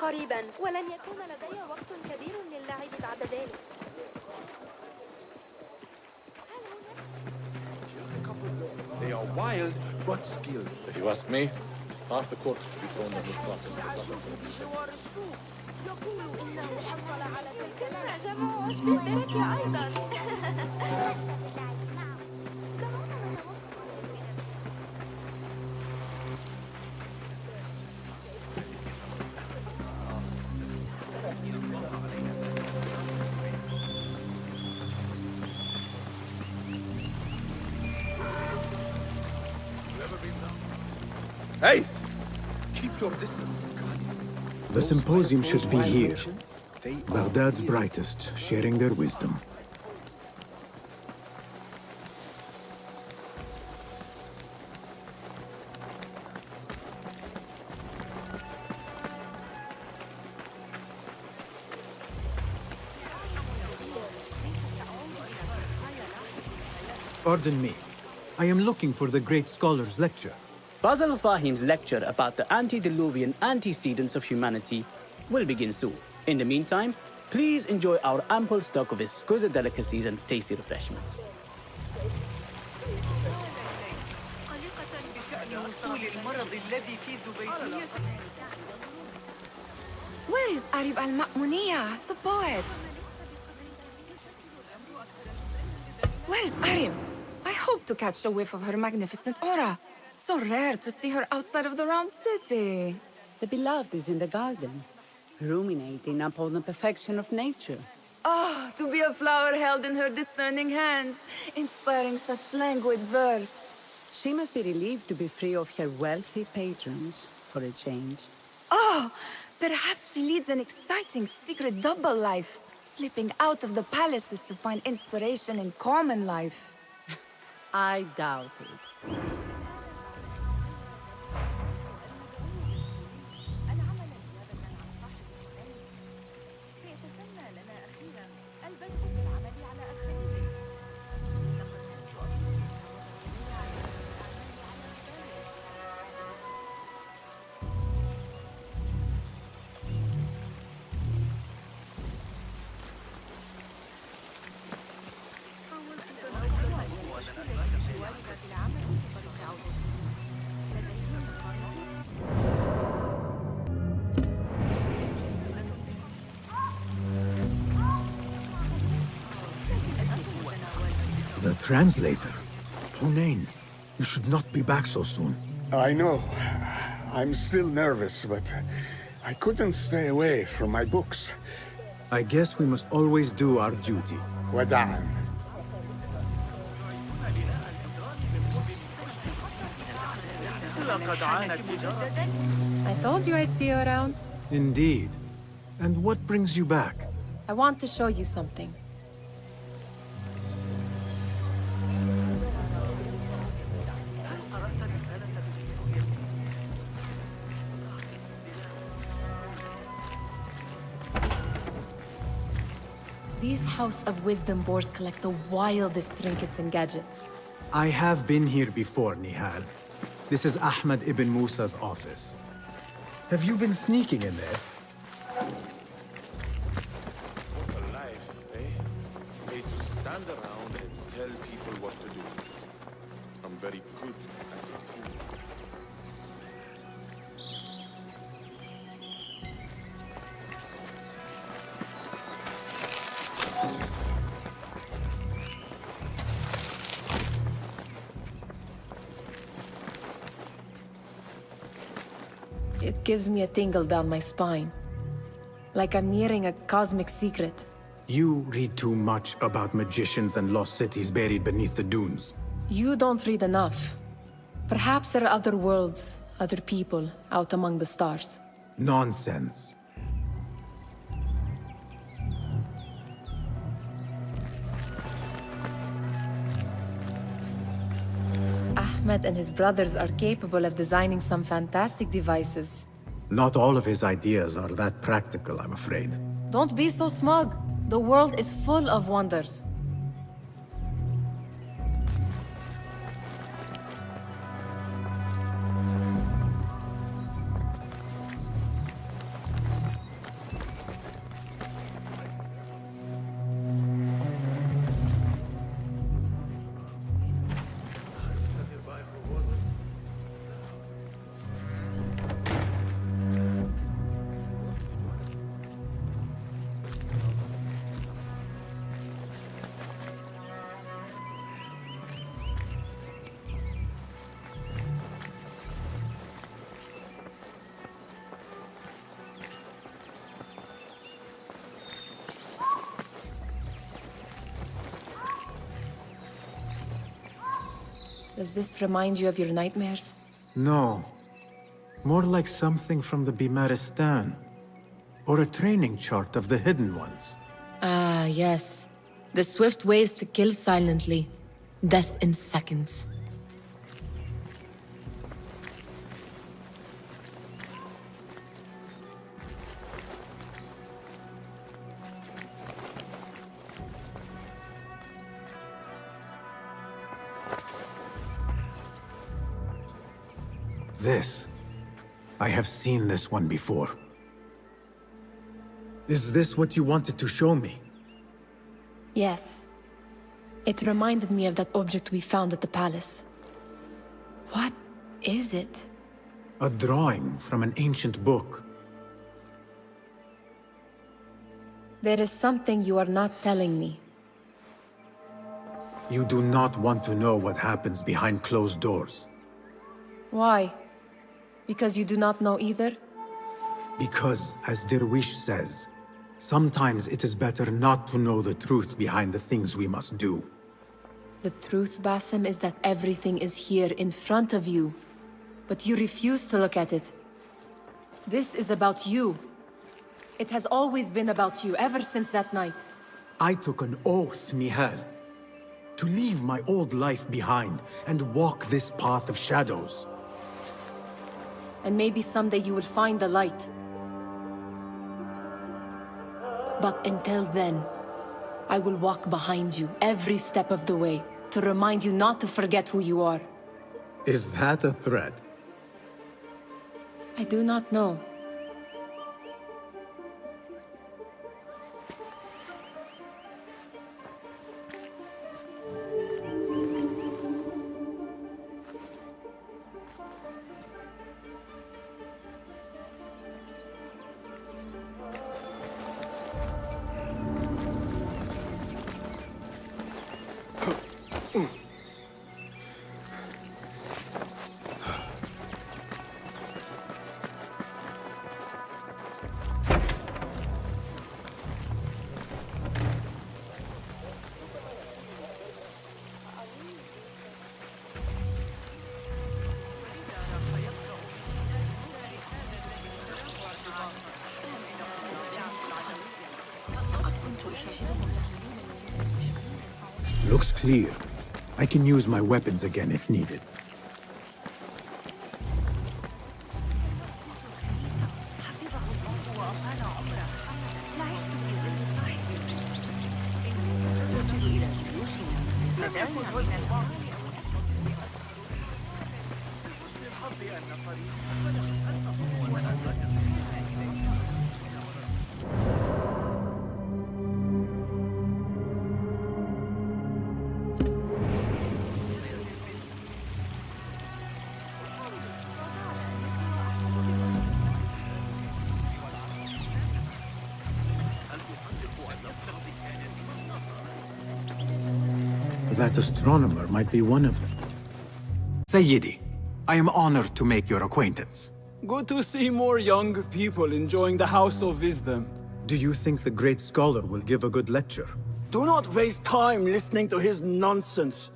قريبا ولن يكون لدي وقت كبير للعب بعد ذلك. They are wild but skilled. If you ask me, half the corpse should be thrown on the spot. بجوار السوق يقول إنه حصل على كنا جمع عشب البركة أيضا. Hey! Keep your distance. The symposium should be here. Baghdad's brightest, sharing their wisdom. Pardon me. I am looking for the great scholar's lecture. Basil Fahim's lecture about the antediluvian antecedents of humanity will begin soon. In the meantime, please enjoy our ample stock of exquisite delicacies and tasty refreshments. Where is Arib al-Ma'muniya, the poet? Where is Arib? I hope to catch a whiff of her magnificent aura. So rare to see her outside of the round city. The beloved is in the garden, ruminating upon the perfection of nature. Oh, to be a flower held in her discerning hands, inspiring such languid verse. She must be relieved to be free of her wealthy patrons for a change. Oh, perhaps she leads an exciting secret double life, slipping out of the palaces to find inspiration in common life. I doubt it. The translator? Hunain, you should not be back so soon. I know. I'm still nervous, but I couldn't stay away from my books. I guess we must always do our duty. Wada'an. I told you I'd see you around. Indeed. And what brings you back? I want to show you something. These House of Wisdom boars collect the wildest trinkets and gadgets. I have been here before, Nihal. This is Ahmed ibn Musa's office. Have you been sneaking in there? What a life, eh? Made to stand around and tell people what to do. I'm very good at it. It gives me a tingle down my spine. Like I'm nearing a cosmic secret. You read too much about magicians and lost cities buried beneath the dunes. You don't read enough. Perhaps there are other worlds, other people, out among the stars. Nonsense. Ahmed and his brothers are capable of designing some fantastic devices. Not all of his ideas are that practical, I'm afraid. Don't be so smug. The world is full of wonders. Does this remind you of your nightmares? No. More like something from the Bimaristan. Or a training chart of the Hidden Ones. Ah, yes. The swift ways to kill silently. Death in seconds. This. I have seen this one before. Is this what you wanted to show me? Yes. It reminded me of that object we found at the palace. What is it? A drawing from an ancient book. There is something you are not telling me. You do not want to know what happens behind closed doors. Why? Because you do not know either? Because, as Derwish says, sometimes it is better not to know the truth behind the things we must do. The truth, Basim, is that everything is here in front of you. But you refuse to look at it. This is about you. It has always been about you, ever since that night. I took an oath, Nihal, to leave my old life behind and walk this path of shadows. And maybe someday you will find the light. But until then, I will walk behind you every step of the way to remind you not to forget who you are. Is that a threat? I do not know. Looks clear. I can use my weapons again if needed. That astronomer might be one of them. Sayyidi, I am honored to make your acquaintance. Good to see more young people enjoying the House of Wisdom. Do you think the great scholar will give a good lecture? Do not waste time listening to his nonsense.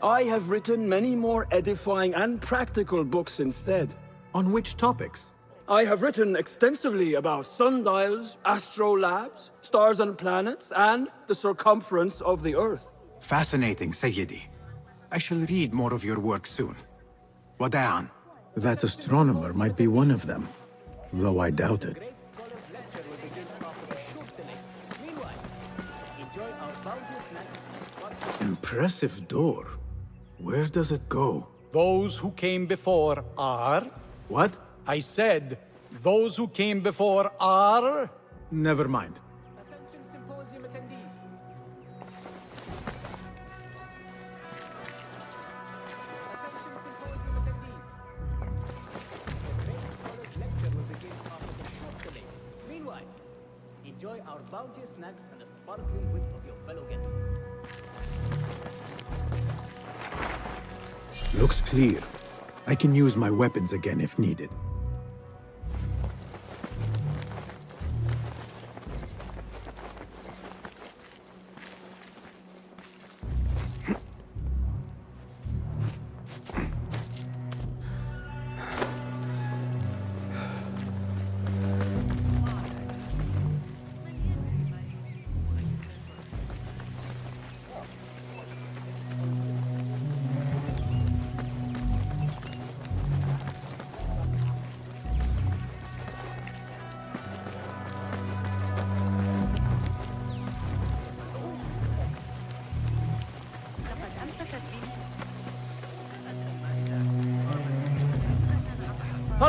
I have written many more edifying and practical books instead. On which topics? I have written extensively about sundials, astrolabes, stars and planets, and the circumference of the Earth. Fascinating, Sayyidi. I shall read more of your work soon. Wada'an. That astronomer might be one of them, though I doubt it. Impressive door. Where does it go? Those who came before are... What? I said, those who came before are... Never mind. Enjoy our bounteous snacks and the sparkling wit of your fellow guests. Looks clear. I can use my weapons again if needed.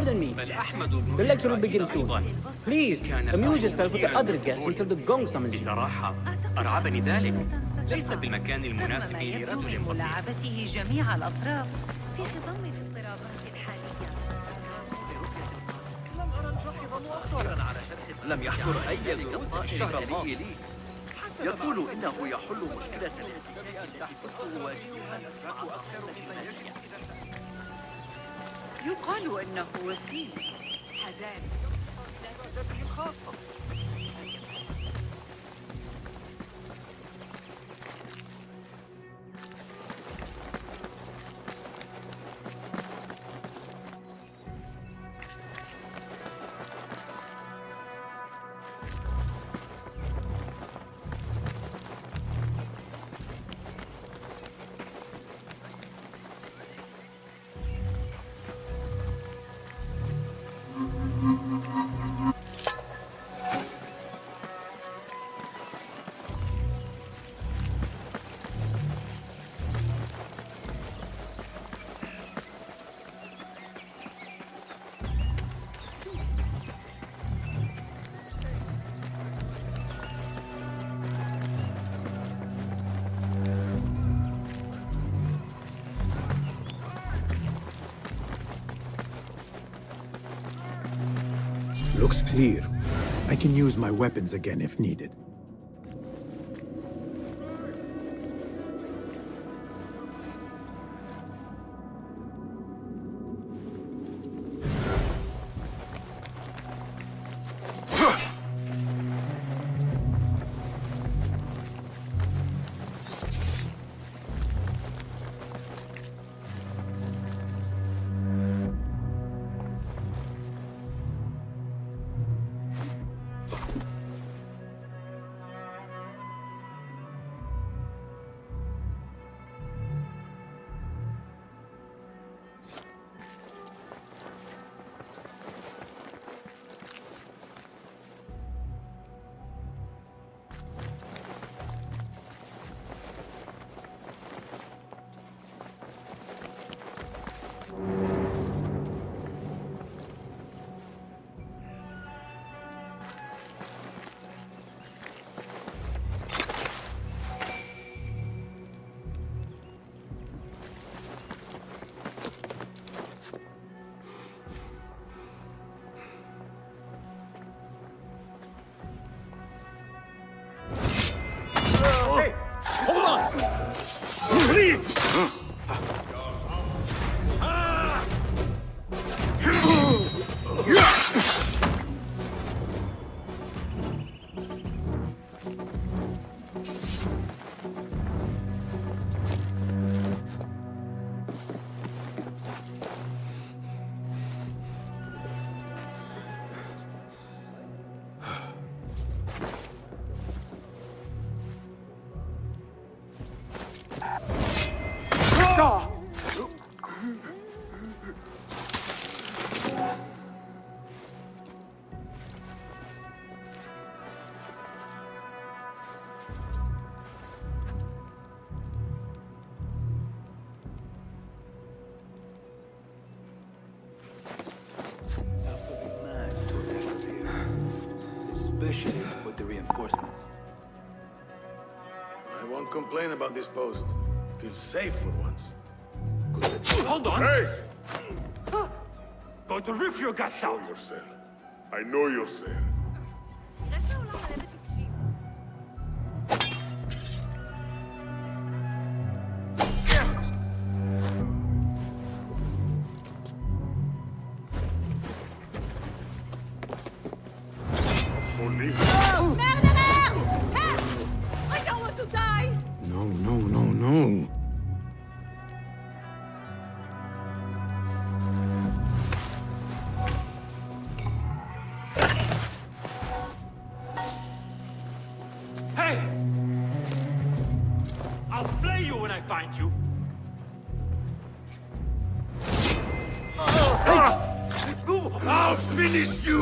Pardon me. The lecture will begin soon. Please, amuse yourself with the other guests until the gong summons you. بصراحة أرعبني ذلك. ليس بالمكان المناسب لرجل بسيط. ملاعبته جميع الأطراف في خضم الاضطرابات الحالية. لم أرى نشاهد مؤخرا على شرح. لم يحضر أي دروس الشهر الماضي لي. يقول إنه يحل مشكلة الاعتداء التي تواجهها الأتراك أكثر مما يجب. يقال إنه وسيم. حذاري. الخاصة. Looks clear. I can use my weapons again if needed. Especially with the reinforcements. I won't complain about this post. Feel safe for once. Hold on! Hey! Going to rip your guts out! Show yourself. I know yourself. I don't want to die! No, no, no, no. Hey! I'll flay you when I find you! I'll finish you!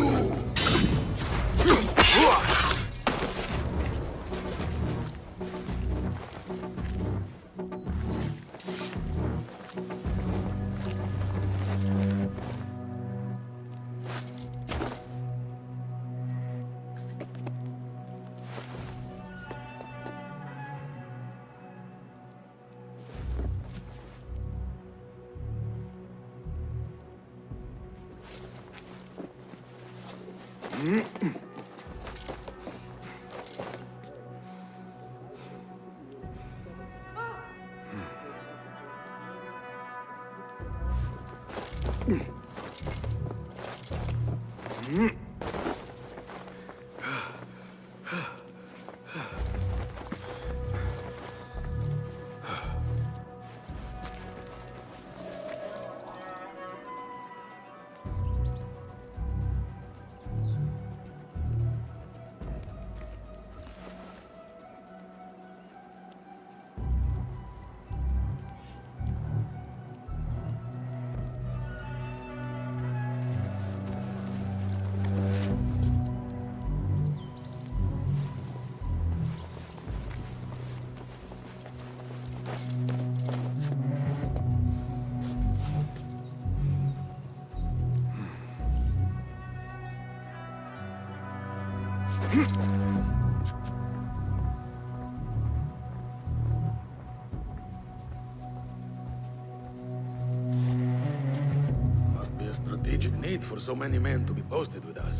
Must be a strategic need for so many men to be posted with us.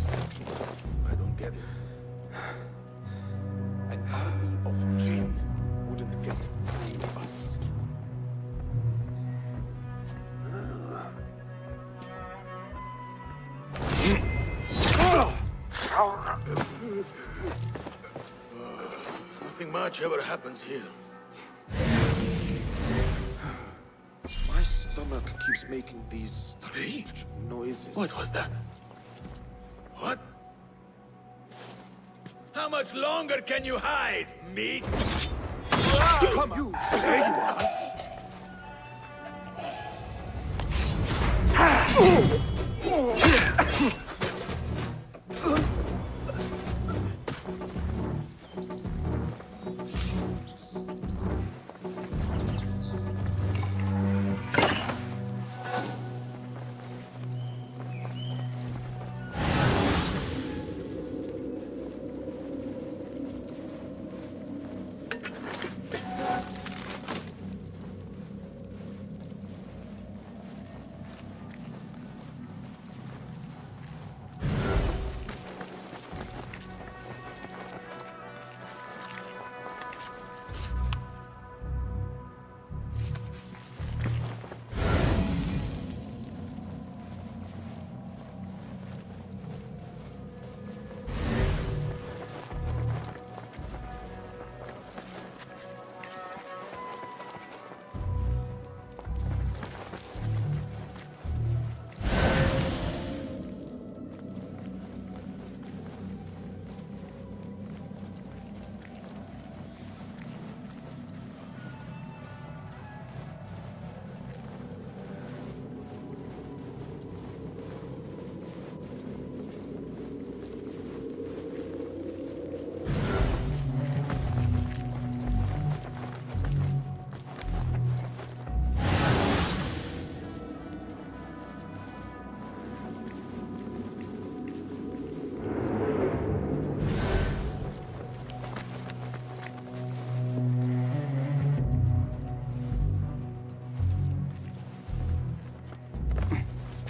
I don't get it. An army of jinn wouldn't get through us. Nothing much ever happens here. My stomach keeps making these strange noises. What was that? What? How much longer can you hide, meat? Come you! There you are!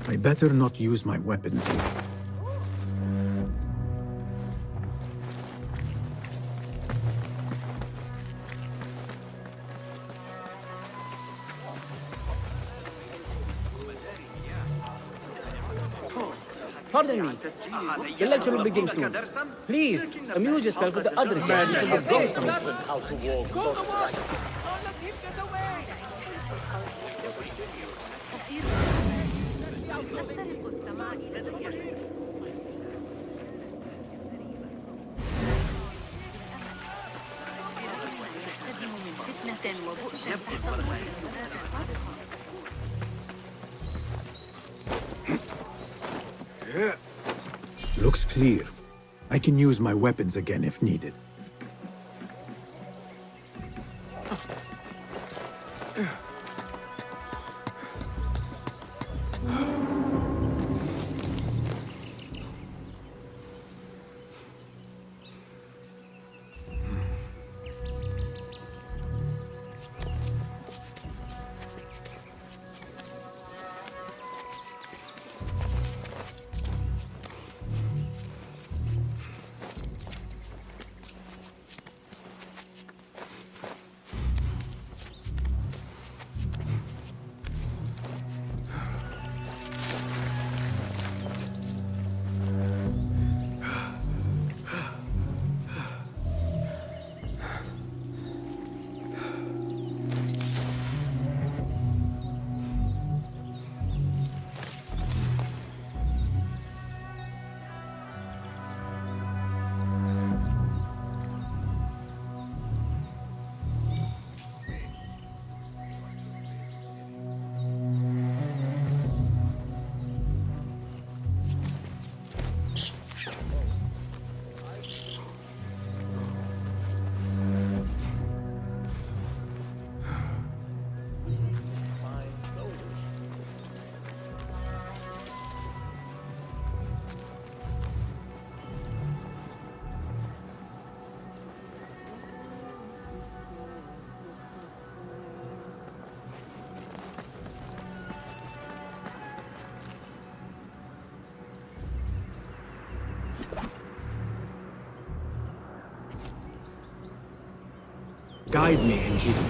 I better not use my weapons here. Pardon me. The lecture will begin soon. Please, amuse yourself with the other guests until you go somewhere. How to walk. يسترق السماء إلى يحتدم من فتنة وبؤس. Looks clear. I can use my weapons again if needed. Guide me, Enkidu.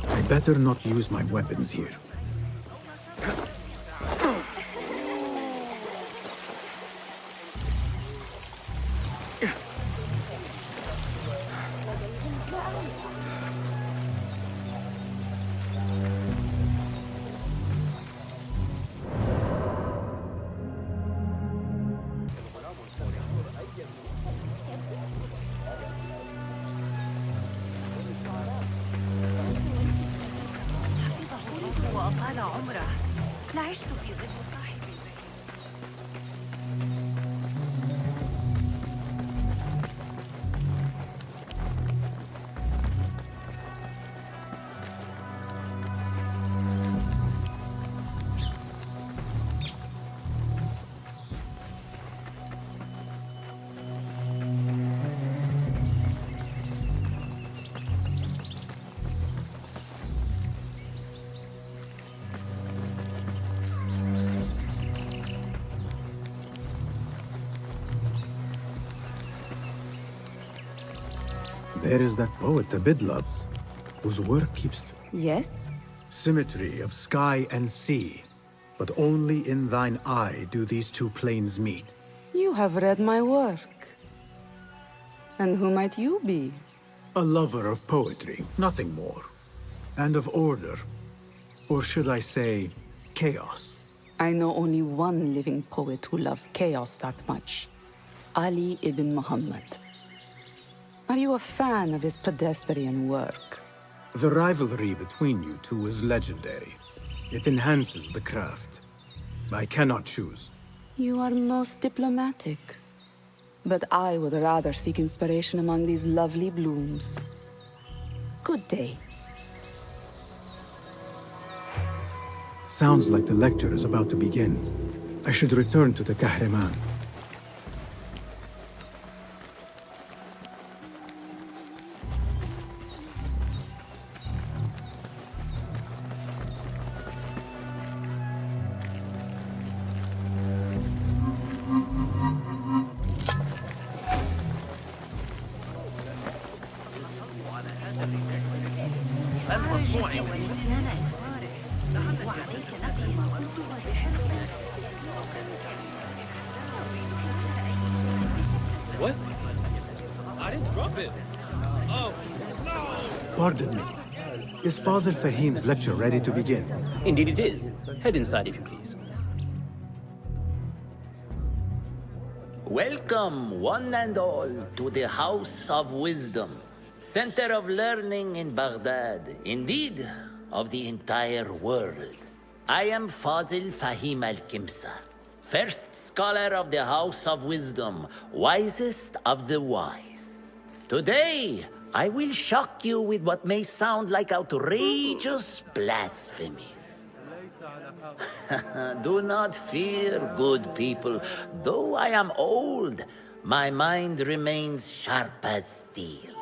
I better not use my weapons here. وأطال عمره لعشت في ظل صاحبي. There is that poet Abid loves, whose work keeps Yes? symmetry of sky and sea, but only in thine eye do these two planes meet. You have read my work. And who might you be? A lover of poetry, nothing more. And of order. Or should I say, chaos. I know only one living poet who loves chaos that much. Ali ibn Muhammad. Are you a fan of his pedestrian work? The rivalry between you two is legendary. It enhances the craft. I cannot choose. You are most diplomatic. But I would rather seek inspiration among these lovely blooms. Good day. Sounds like the lecture is about to begin. I should return to the Kahraman. What? I didn't drop it. Oh, no! Pardon me. Is Fazil Fahim's lecture ready to begin? Indeed it is. Head inside if you please. Welcome, one and all, to the House of Wisdom, center of learning in Baghdad, indeed, of the entire world. I am Fazil Fahim al-Kimsa, first scholar of the House of Wisdom, wisest of the wise. Today, I will shock you with what may sound like outrageous blasphemies. Do not fear, good people. Though I am old, my mind remains sharp as steel.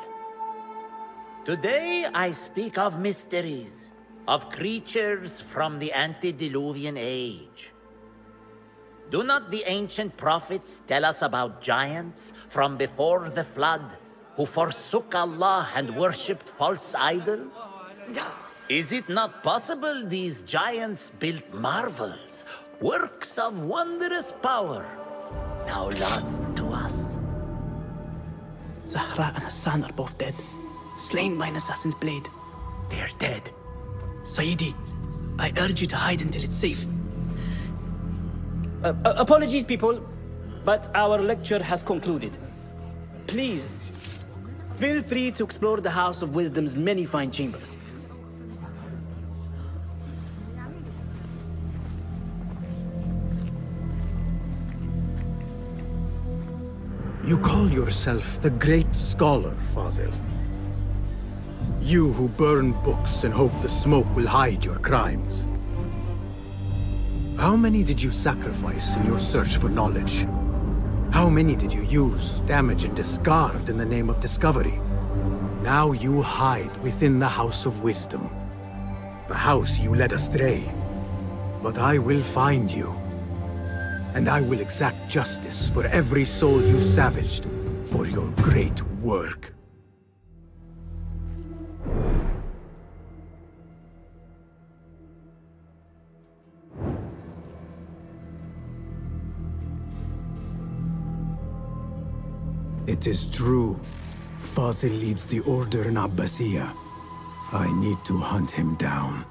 Today I speak of mysteries, of creatures from the antediluvian age. Do not the ancient prophets tell us about giants from before the flood who forsook Allah and worshipped false idols? Is it not possible these giants built marvels, works of wondrous power, now lost to us? Zahra and Hassan are both dead, slain by an assassin's blade. They're dead. Sayyidi, I urge you to hide until it's safe. Apologies, people, but our lecture has concluded. Please, feel free to explore the House of Wisdom's many fine chambers. You call yourself the great scholar, Fazil. You who burn books and hope the smoke will hide your crimes. How many did you sacrifice in your search for knowledge? How many did you use, damage, and discard in the name of discovery? Now you hide within the House of Wisdom. The house you led astray. But I will find you. And I will exact justice for every soul you savaged for your great work. It is true. Fazil leads the Order in Abbasiyah. I need to hunt him down.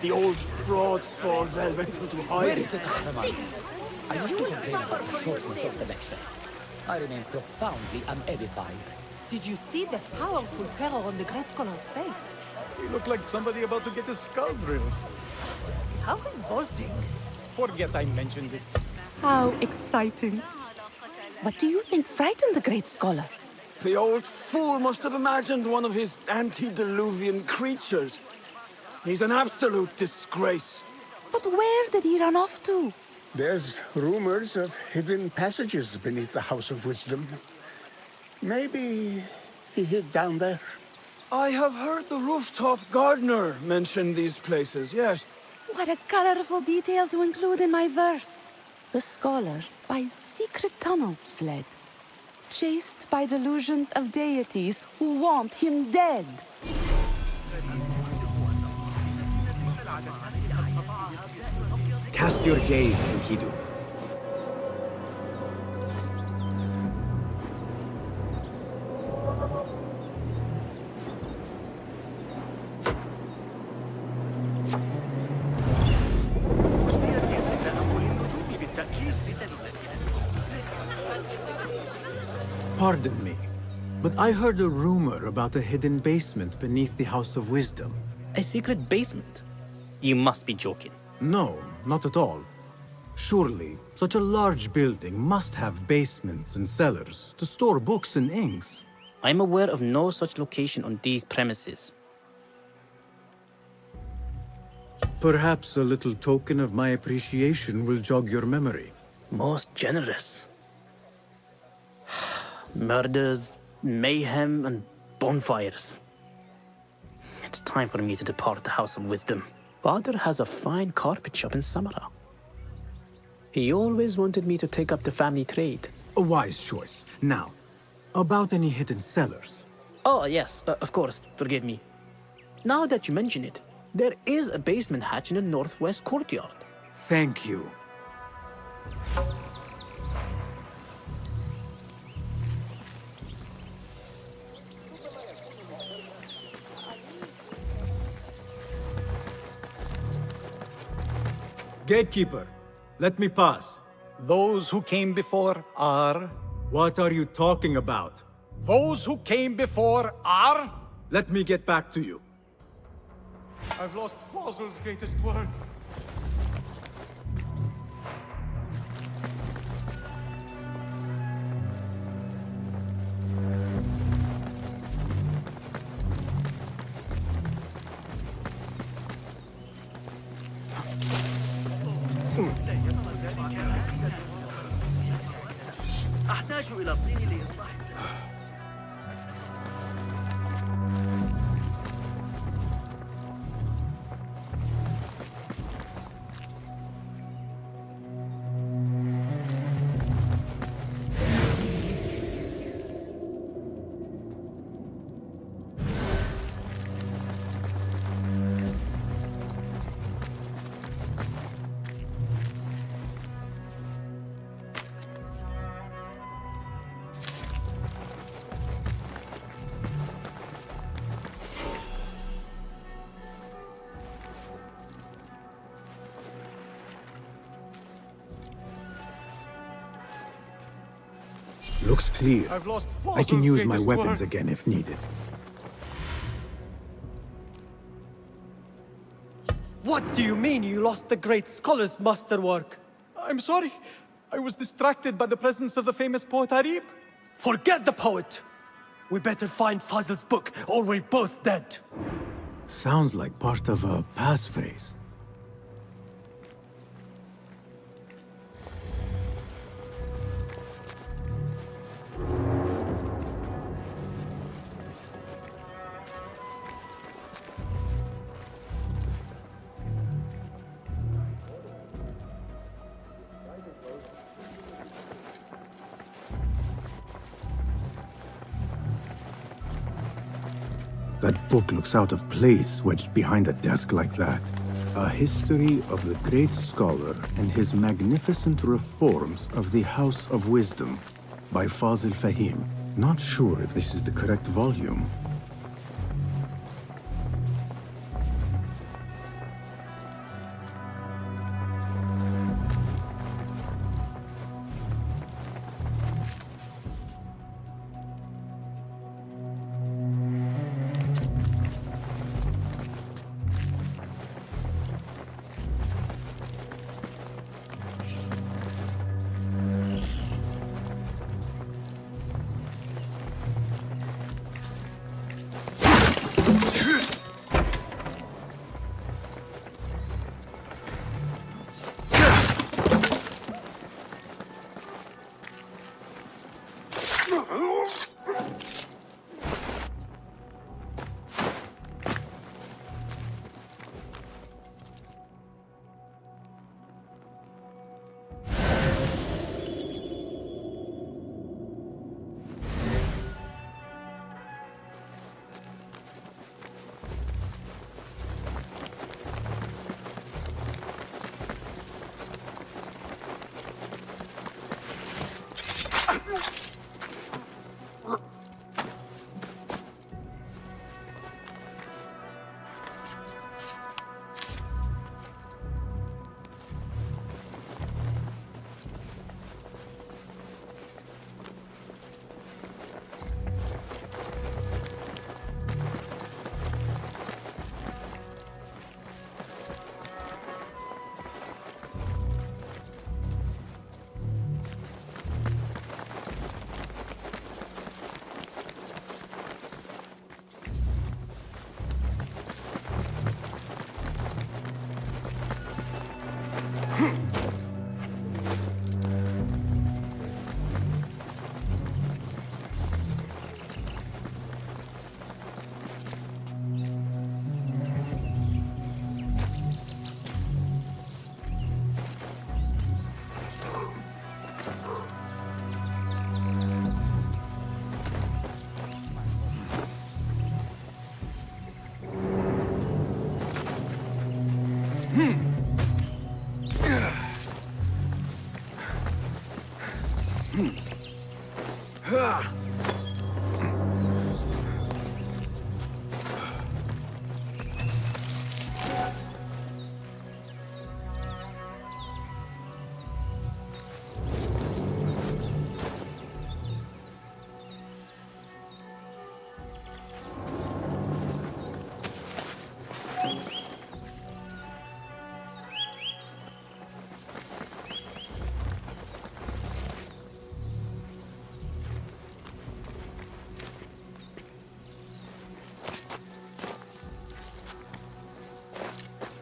The old fraud Fazil went into hiding. Where is the Kahraman? I wish to complain about the shortness of the lecture. I remain profoundly unedified. Did you see the powerful terror on the Great Scholar's face? He looked like somebody about to get his skull drilled. How revolting. Forget I mentioned it. How exciting. What do you think frightened the Great Scholar? The old fool must have imagined one of his antediluvian creatures. He's an absolute disgrace. But where did he run off to? There's rumors of hidden passages beneath the House of Wisdom. Maybe he hid down there. I have heard the rooftop gardener mention these places, yes. What a colorful detail to include in my verse. The scholar by secret tunnels fled, chased by delusions of deities who want him dead. Cast your gaze, Enkidu. Pardon me, but I heard a rumor about a hidden basement beneath the House of Wisdom. A secret basement? You must be joking. No, not at all. Surely, such a large building must have basements and cellars to store books and inks. I'm aware of no such location on these premises. Perhaps a little token of my appreciation will jog your memory. Most generous. Murders, mayhem, and bonfires. It's time for me to depart the House of Wisdom. Father has a fine carpet shop in Samara. He always wanted me to take up the family trade. A wise choice. Now, about any hidden cellars? Oh, yes, of course, forgive me. Now that you mention it, there is a basement hatch in the northwest courtyard. Thank you. Gatekeeper, let me pass. Those who came before are... What are you talking about? Those who came before are... Let me get back to you. I've lost Fazil's greatest word. أحتاج إلى الطين لإصلاح Looks clear. I've lost I can Fazil's use my greatest weapons word. again if needed. What do you mean you lost the great scholar's masterwork? I'm sorry. I was distracted by the presence of the famous poet Harib. Forget the poet! We better find Fazl's book, or we're both dead. Sounds like part of a passphrase. That book looks out of place wedged behind a desk like that. A history of the great scholar and his magnificent reforms of the House of Wisdom by Fazl Fahim. Not sure if this is the correct volume.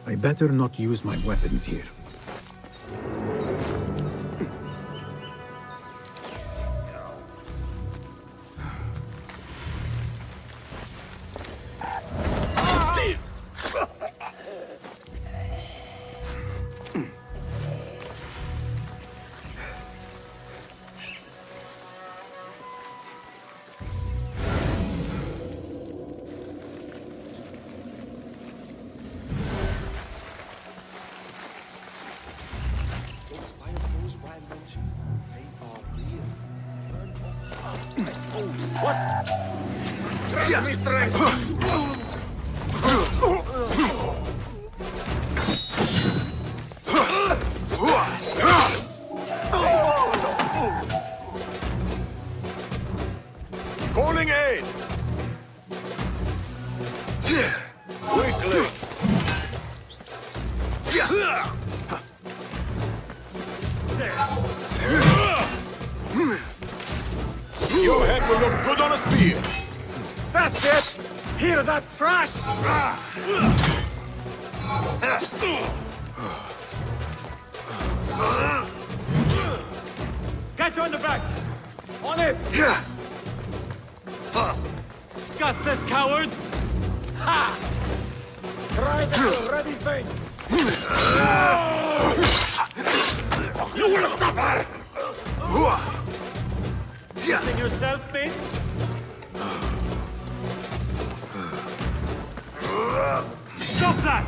I better not use my weapons here. Calling aid! Quickly! will look good on a spear. That's it! Hear that thrash? Get on the back! On it! Got this, coward! Ha! Try that ready thing! You will suffer! Using yourself, Finn? Stop that!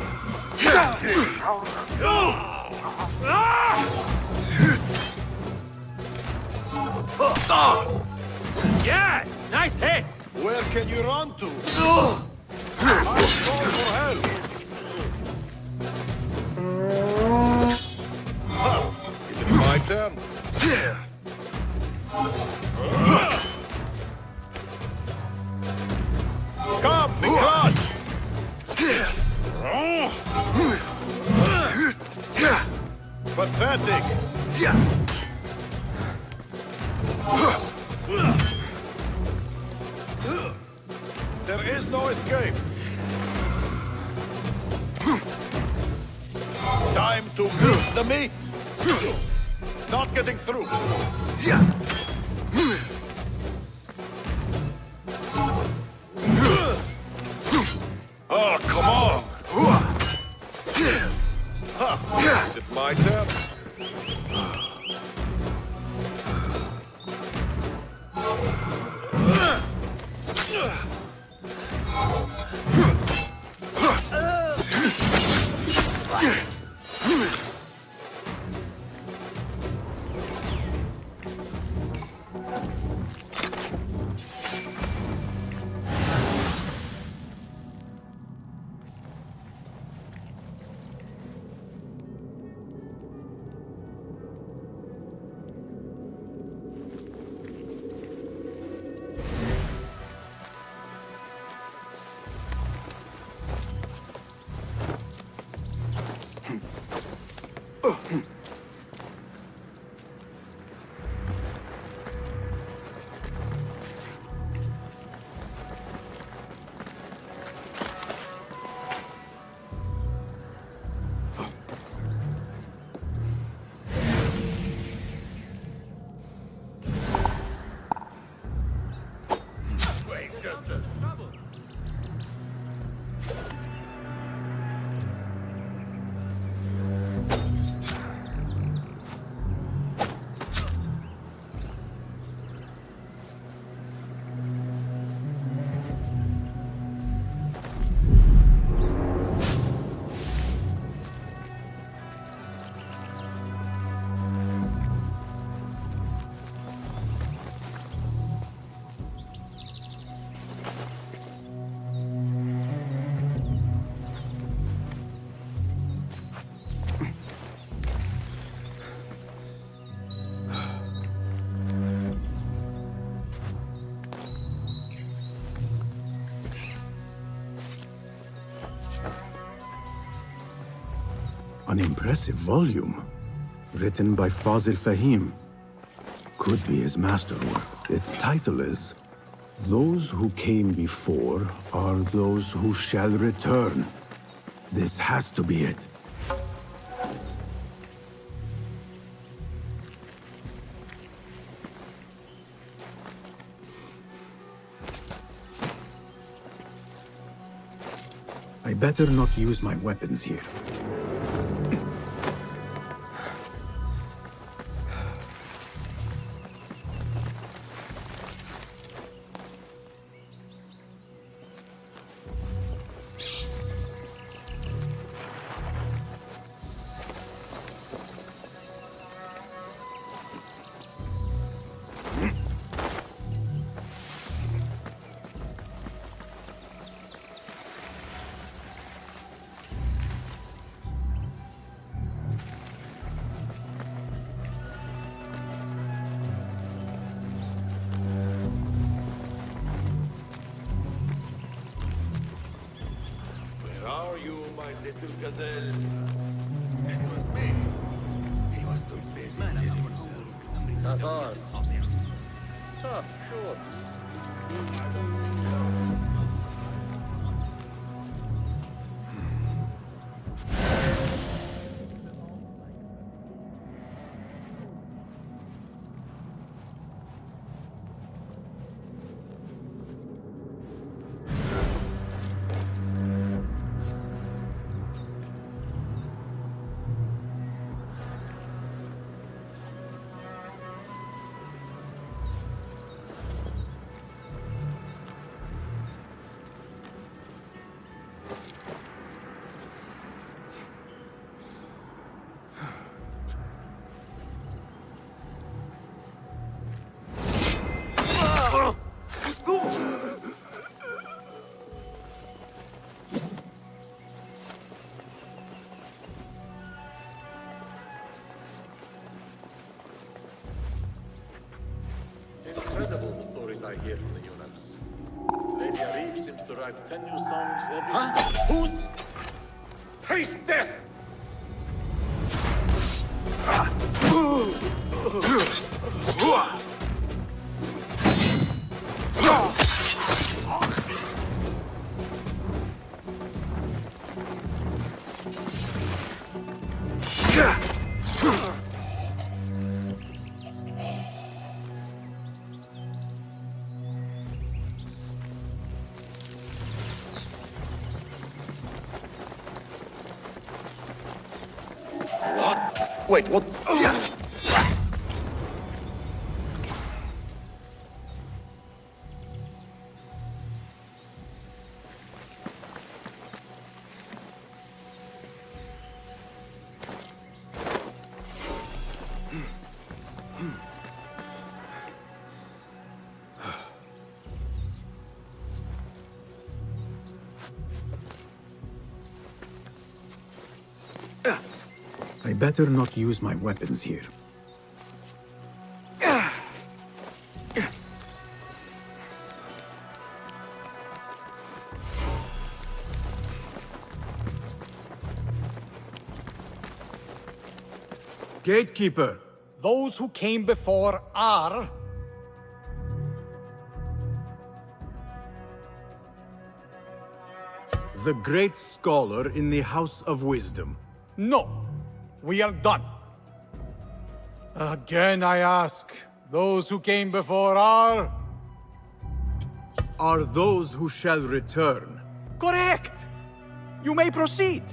Yes! Nice hit! Where can you run to? I'll call for help. Is it my turn? Come, Mirage! Pathetic! There is no escape. Time to meet the meat. Not getting through. Oh, come on. Huh. Is it my turn? An impressive volume, written by Fazil Fahim. Could be his masterwork. Its title is, "Those who came before are those who shall return." This has to be it. I better not use my weapons here. Are you, my little gazelle? It was me. He was too busy kissing himself. That's ours. up, sure. Incredible the stories I hear from the units. Lady Arif seems to write 10 new songs every... Huh? Who's... Taste death! Wait, what? I better not use my weapons here. Gatekeeper! Those who came before are... The great scholar in the House of Wisdom. No. We are done. Again I ask, those who came before are... Are those who shall return. Correct! You may proceed.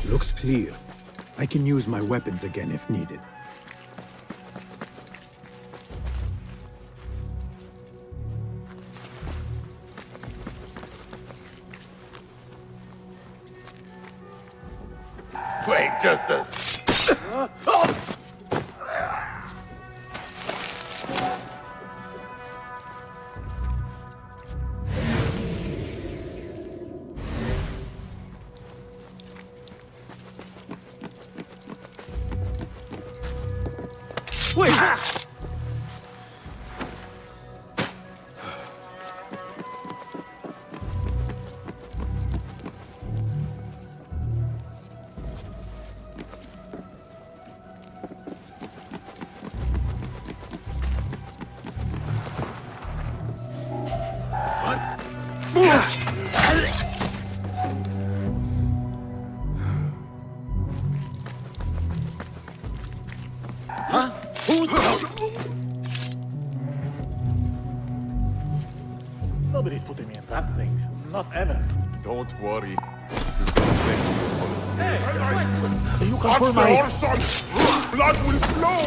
Looks clear. I can use my weapons again if needed. Wait, just a... doing? Huh? Who's... Nobody's putting me in that thing. Not ever. Don't worry. Hey! You can pull my horse on! Blood will flow!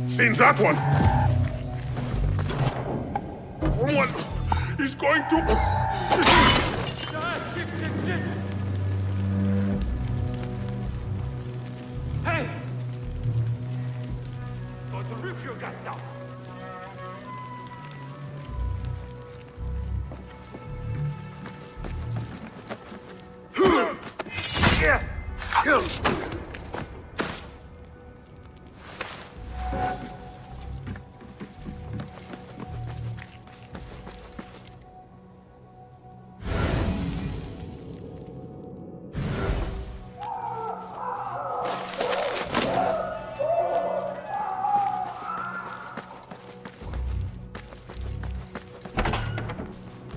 Seen that one? Someone is going to... Hey! Going to rip your guts out.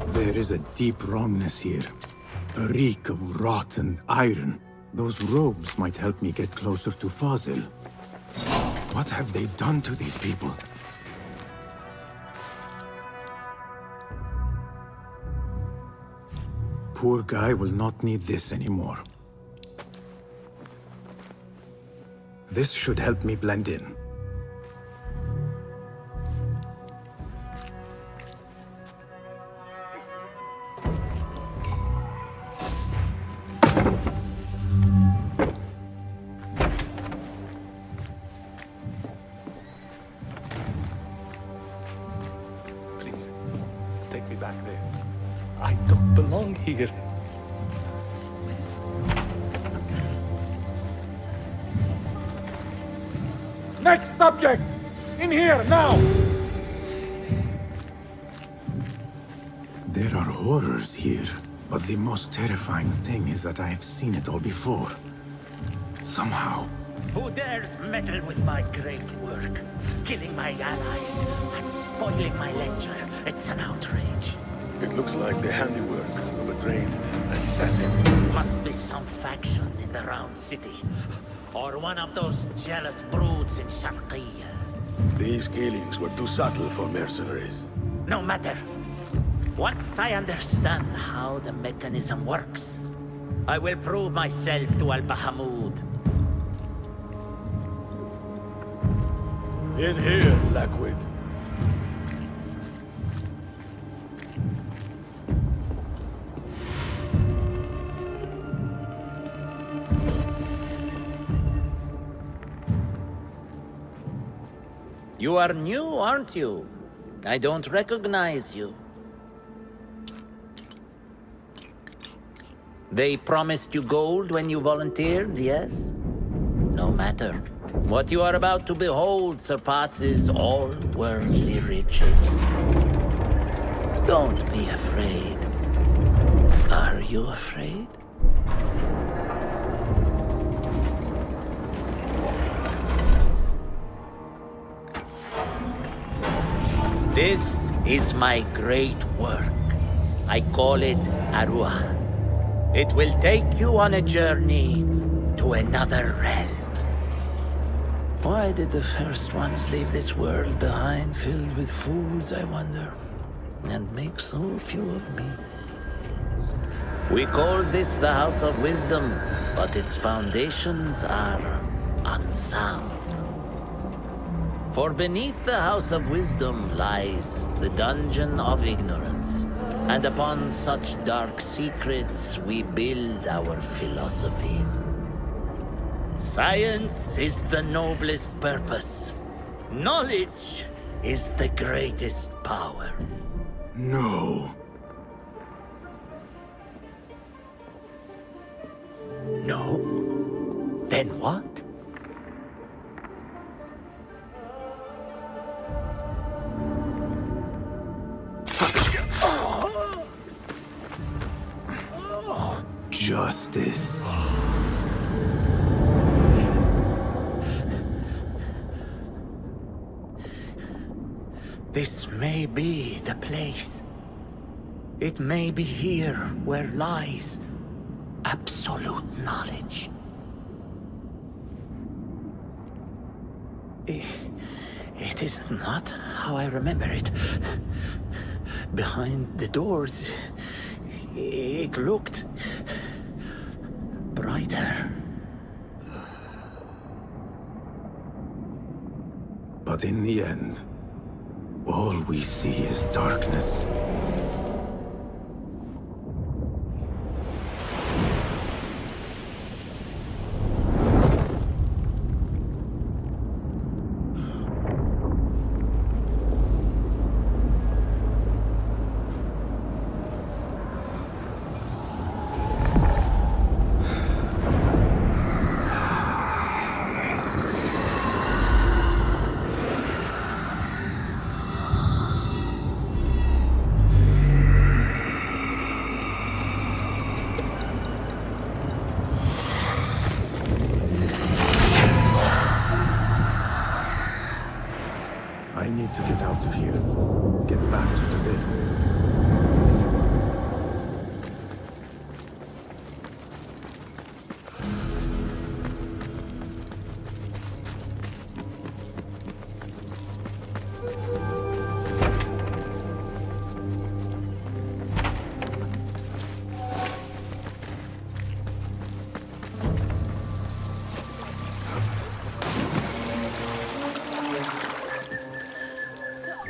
There is a deep wrongness here. A reek of rotten iron. Those robes might help me get closer to Fazil. What have they done to these people? Poor guy will not need this anymore. This should help me blend in. Please, take me back there. I don't belong here. Next subject! In here, now! There are horrors here, but the most terrifying thing is that I have seen it all before. Somehow. Who dares meddle with my great work? Killing my allies and spoiling my lecture. It's an outrage. It looks like the handiwork of a trained assassin. Must be some faction in the Round City. Or one of those jealous broods in Sharqiyya. These killings were too subtle for mercenaries. No matter. Once I understand how the mechanism works, I will prove myself to Al-Bahamud. In here, Lackwit. You are new, aren't you? I don't recognize you. They promised you gold when you volunteered, yes? No matter. What you are about to behold surpasses all worldly riches. Don't be afraid. Are you afraid? This is my great work. I call it Arua. It will take you on a journey to another realm. Why did the first ones leave this world behind, filled with fools, I wonder, and make so few of me? We call this the House of Wisdom, but its foundations are unsound. For beneath the House of Wisdom lies the Dungeon of Ignorance, and upon such dark secrets we build our philosophies. Science is the noblest purpose. Knowledge is the greatest power. No. No? Then what? Justice. This may be the place. It may be here where lies absolute knowledge. It is not how I remember it. Behind the doors, it looked brighter. But in the end, all we see is darkness. I need to get out of here. Get back to the bed.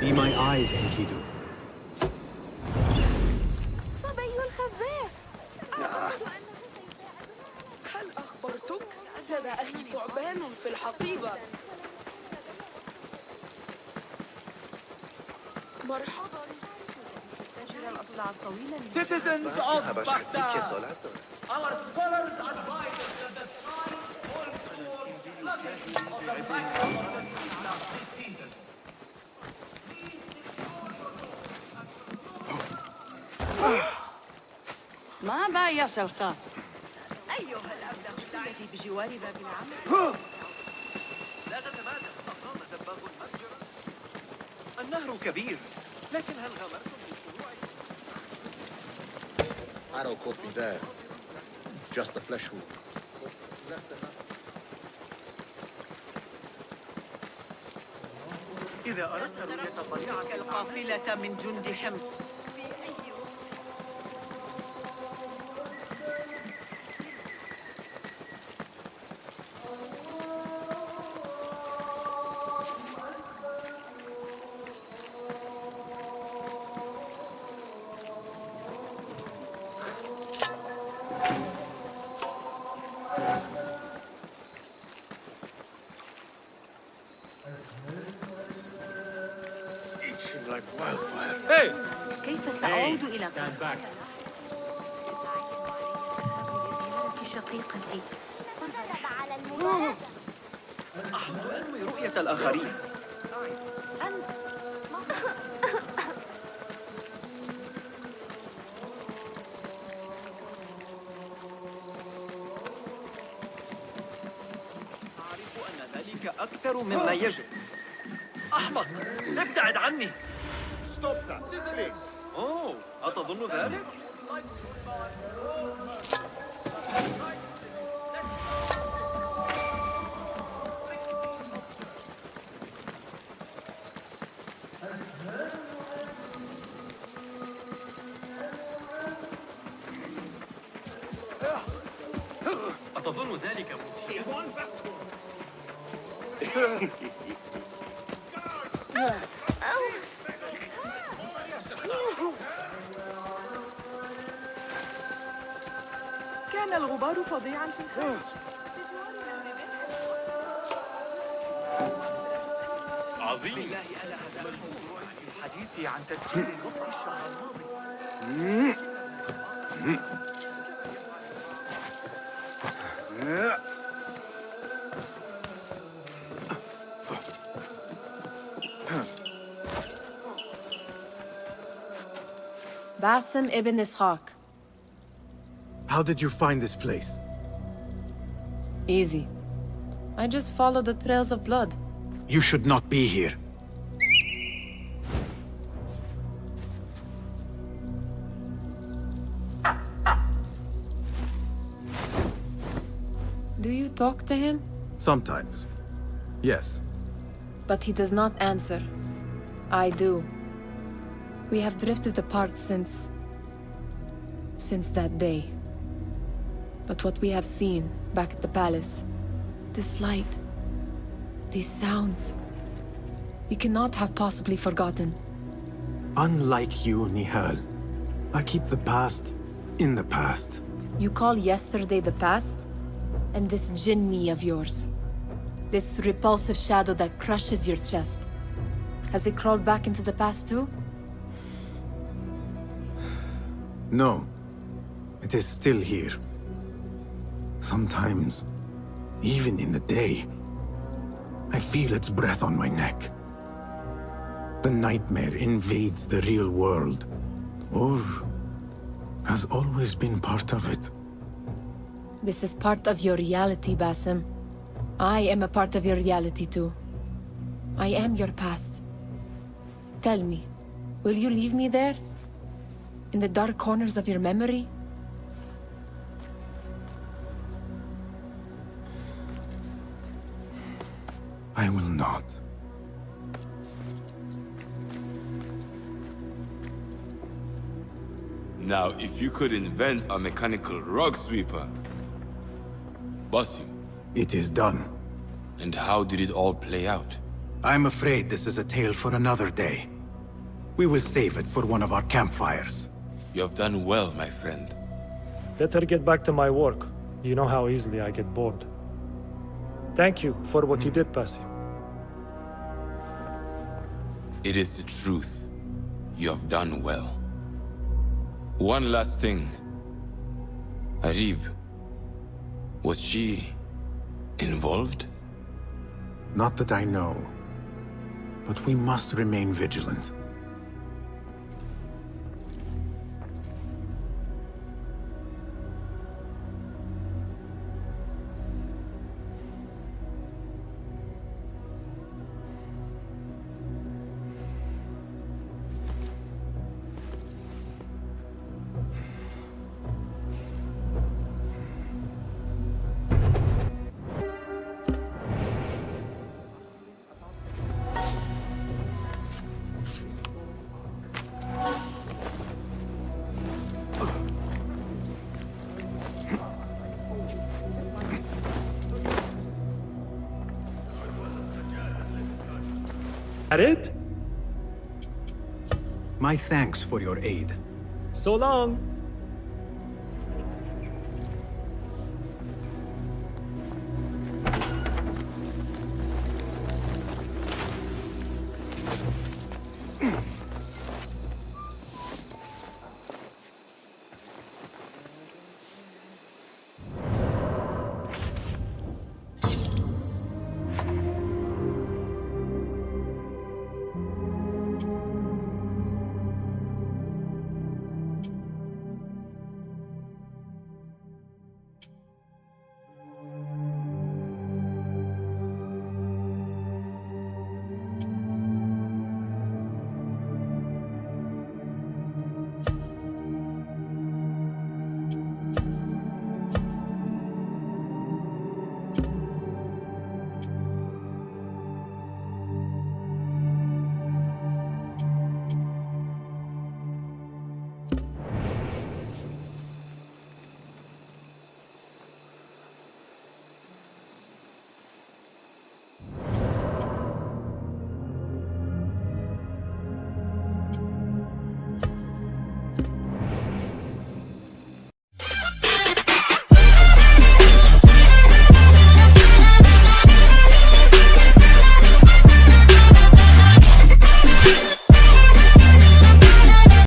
Be my eyes, Enkidu. صبي الخزاف. هل أخبرتك؟ لدى أخي ثعبان في الحقيبة. مرحبا. الأصلع الطويلة. Citizens of Baghdad, our scholars advise us that the sky holds forth of the black this season. ما بايع الخاص. أيها الأبلغ الذي بجوار باب العمل. لا تتمادى، أقام دباغ المتجر. النهر كبير، لكن هل غامرتم بالشروع؟ I don't copy that. Just a flesh wound. إذا أردت رؤية طبيعة القافلة من جند حمص. Like wildfire. Hey! كيف سأعود إلى بزيارة شقيقتي؟ أحمد أنوي رؤية الآخرين. أعرف أن ذلك أكثر مما يجب. أحمق، ابتعد عني. Stop that, please. أوه، أتظن ذلك؟ أتظن ذلك كان الغبار فظيعا في الخارج. عظيم. بالله ألا هذا الموضوع في الحديث عن تسجيل الوقت الشهر الماضي. Basim ibn Ishaq. How did you find this place? Easy. I just follow the trails of blood. You should not be here. Do you talk to him? Sometimes. Yes. But he does not answer. I do. We have drifted apart since that day. But what we have seen back at the palace, this light, these sounds, we cannot have possibly forgotten. Unlike you, Nihal, I keep the past in the past. You call yesterday the past? And this jinni of yours, this repulsive shadow that crushes your chest, has it crawled back into the past too? No. It is still here. Sometimes, even in the day, I feel its breath on my neck. The nightmare invades the real world, or has always been part of it. This is part of your reality, Basim. I am a part of your reality too. I am your past. Tell me, will you leave me there? In the dark corners of your memory? I will not. Now, if you could invent a mechanical rug sweeper, Basim. It is done. And how did it all play out? I'm afraid this is a tale for another day. We will save it for one of our campfires. You have done well, my friend. Better get back to my work. You know how easily I get bored. Thank you for what you did, Basim. It is the truth. You have done well. One last thing. Arib, was she involved? Not that I know. But we must remain vigilant. That it? My thanks for your aid. So long.